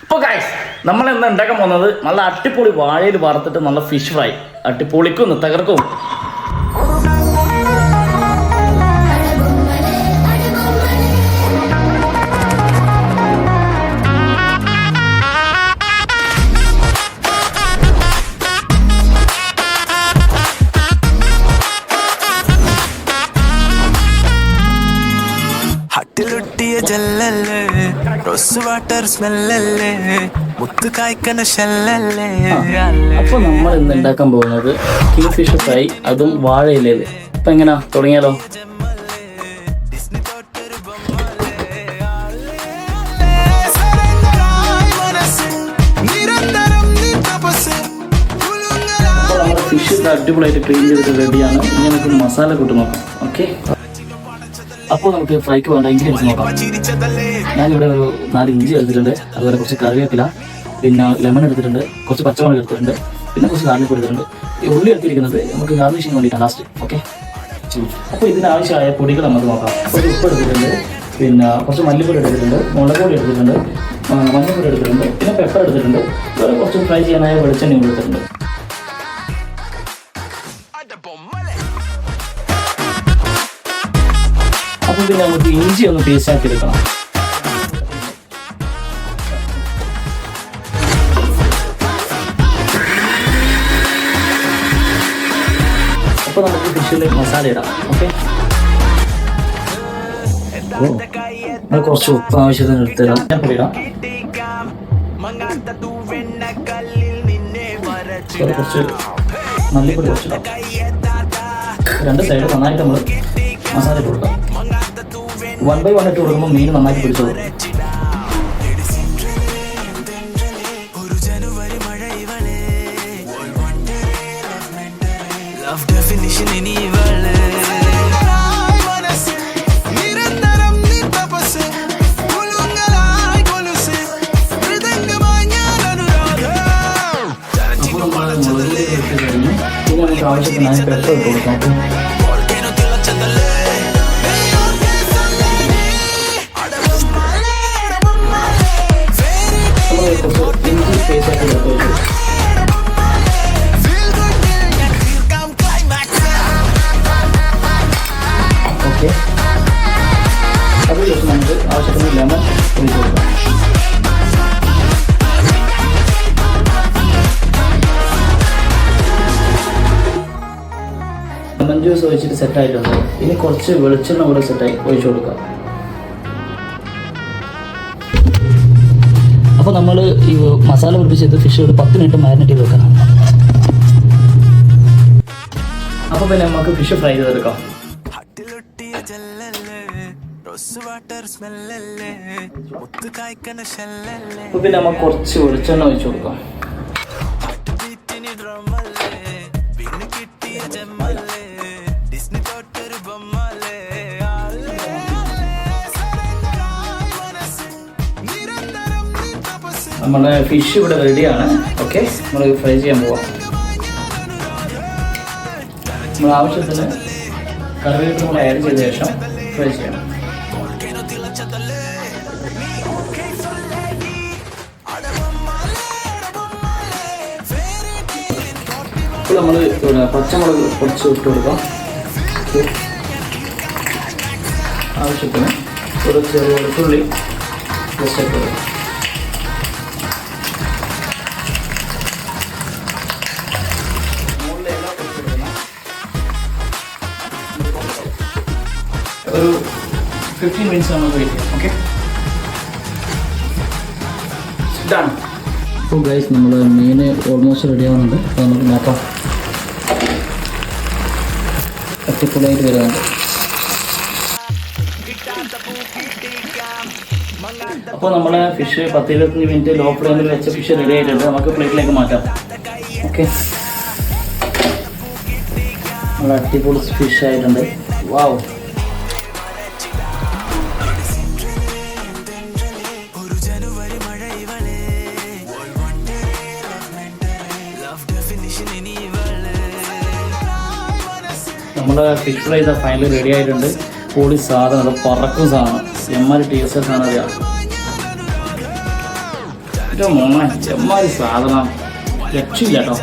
അപ്പോൾ ഗൈസ് നമ്മൾ ഇന്ന് ഉണ്ടാക്കാൻ പോകുന്നത് നല്ല അടിപൊളി വാഴയിൽ വറുത്തിട്ട് നല്ല ഫിഷ് ഫ്രൈ. അടിപൊളിക്കും തകർക്കും. അപ്പൊ നമ്മൾ ഇന്ന് ഉണ്ടാക്കാൻ പോകുന്നത് കിങ് ഫിഷ് ഫ്രൈ, അതും വാഴയിലയിൽ. അപ്പൊ എങ്ങനാ തുടങ്ങിയാലോ? ഫിഷ് അടിപൊളിയായിട്ട് ക്ലീൻ ചെയ്തിട്ട് റെഡിയാണ്. ഇനി നമുക്ക് മസാല കൂട്ടി നോക്കാം. ഓക്കെ, അപ്പോൾ നമുക്ക് ഫ്രൈക്ക് വേണ്ട ഇൻഗ്രീഡിയൻസ് നോക്കാം. ഞാനിവിടെ ഒരു 4 ഇഞ്ചി എടുത്തിട്ടുണ്ട്, അതുപോലെ കുറച്ച് കറിവേപ്പില, പിന്നെ ലെമൺ എടുത്തിട്ടുണ്ട്, കുറച്ച് പച്ചമുളക് എടുത്തിട്ടുണ്ട്, പിന്നെ കുറച്ച് ഗാർലിക് എടുത്തിട്ടുണ്ട്. ഈ ഉള്ളി എടുത്തിരിക്കുന്നത് നമുക്ക് ഗാർണിഷിന് വേണ്ടിയിട്ടാണ് ലാസ്റ്റ്. ഓക്കെ, അപ്പോൾ ഇതിനാവശ്യമായ പൊടികൾ നമുക്ക് നോക്കാം. കുറച്ച് ഉപ്പ് എടുത്തിട്ടുണ്ട്, പിന്നെ കുറച്ച് മല്ലിപ്പൊടി എടുത്തിട്ടുണ്ട്, മുളക് പൊടി എടുത്തിട്ടുണ്ട്, മഞ്ഞൾപ്പൊടി എടുത്തിട്ടുണ്ട്, പിന്നെ പെപ്പർ എടുത്തിട്ടുണ്ട്, അതുപോലെ കുറച്ച് ഫ്രൈ ചെയ്യാനായ വെളിച്ചെണ്ണ എടുത്തിട്ടുണ്ട്. അപ്പോൾ പിന്നെ നമുക്ക് ഇഞ്ചി ഒന്ന് പേസ്റ്റ് ആക്കി എടുക്കണം. അപ്പോൾ നമുക്ക് ഫിഷിൽ മസാല ഇടാം. ഓക്കെ, നമ്മൾ കുറച്ച് ഉപ്പ് ആവശ്യത്തിന് എടുത്തിടാം. ഞാൻ പൊടിയിടാം. കുറച്ച് മല്ലിപ്പൊടി കുറച്ചിടാം. 2 സൈഡ് നന്നായിട്ട് നമ്മൾ മസാല ഇട്ട് കൊടുക്കാം. 1 by 1 ഇട്ട് കൊടുക്കുമ്പോൾ മീൻ നന്നായിട്ട് പിടിച്ചോളൂ. ആവശ്യത്തിനായി പെപ്പർ ഇട്ട് കൊടുക്കാം. ഇഞ്ചി പേസ്റ്റ് ആക്കി എടുത്ത് വെച്ചു. ഓക്കെ, അതിനുശേഷം നമുക്ക് ആവശ്യത്തിന് ലെമൺ ഒഴിച്ചു കൊടുക്കാം. ലെമൺ ജ്യൂസ് ഒഴിച്ചിട്ട് സെറ്റായിട്ടുണ്ട്. ഇനി കുറച്ച് വെളിച്ചെണ്ണ കൂടെ സെറ്റായി ഒഴിച്ചു കൊടുക്കാം. അപ്പോൾ നമ്മൾ ഈ മസാല പിടിപ്പിച്ചത് ഫിഷ് ഒരു 10 മിനിറ്റ് മാരിനേറ്റ് ചെയ്ത് വെക്കണം. അപ്പോൾ പിന്നെ നമുക്ക് ഫിഷ് ഫ്രൈ ചെയ്തെടുക്കാം. അപ്പോൾ പിന്നെ നമുക്ക് കുറച്ച് വെളിച്ചെണ്ണ ഒഴിച്ചു കൊടുക്കാം. നമ്മുടെ ഫിഷ് ഇവിടെ റെഡിയാണ്. ഓക്കെ, നമ്മൾ ഫ്രൈ ചെയ്യാൻ പോവാം. നമ്മൾ ആവശ്യത്തിന് കറിവേപ്പില കൂടെ ആഡ് ചെയ്ത ശേഷം ഫ്രൈ ചെയ്യണം. ഇപ്പോൾ നമ്മൾ ഇവിടെ പച്ചമുളക് കുറച്ച് ഇട്ട് കൊടുക്കാം. ആവശ്യത്തിന് ഒരു ചെറിയ വെളുത്തുള്ളി ജസ്റ്റ് ഇട്ട് കൊടുക്കാം. ഒരു 15 മിനിറ്റ്സ് നമ്മൾ വെയിറ്റ് ചെയ്യാം. Okay, done. അപ്പോൾ ഗൈസ് നമ്മൾ മീൻ ഓൾമോസ്റ്റ് റെഡി ആവുന്നുണ്ട്. അപ്പോൾ നമുക്ക് നോക്കാം. അടിപൊളിയായിട്ട് വരുന്നുണ്ട്. അപ്പോൾ നമ്മളെ ഫിഷ് 10-25 മിനിറ്റ് ലോ ഫ്ലെയിമിൽ വെച്ച ഫിഷ് റെഡി ആയിട്ടുണ്ട്. നമുക്ക് പ്ലേറ്റിലേക്ക് മാറ്റാം. ഓക്കെ, നല്ല അടിപൊളി ഫിഷ് ആയിട്ടുണ്ട്. വാവ്, നമ്മുടെ ഫിഷ് ഫ്രൈ ഫൈനലി റെഡി ആയിട്ടുണ്ട്. പൊളി സാധനം, അത് പറക്കും സാധനം, എമ്മാരി ടേസ്റ്റ് സാധനം അറിയാം. എൻ്റെ മോനെ എമ്മാതിരി സാധനം രക്ഷയില്ല കേട്ടോ.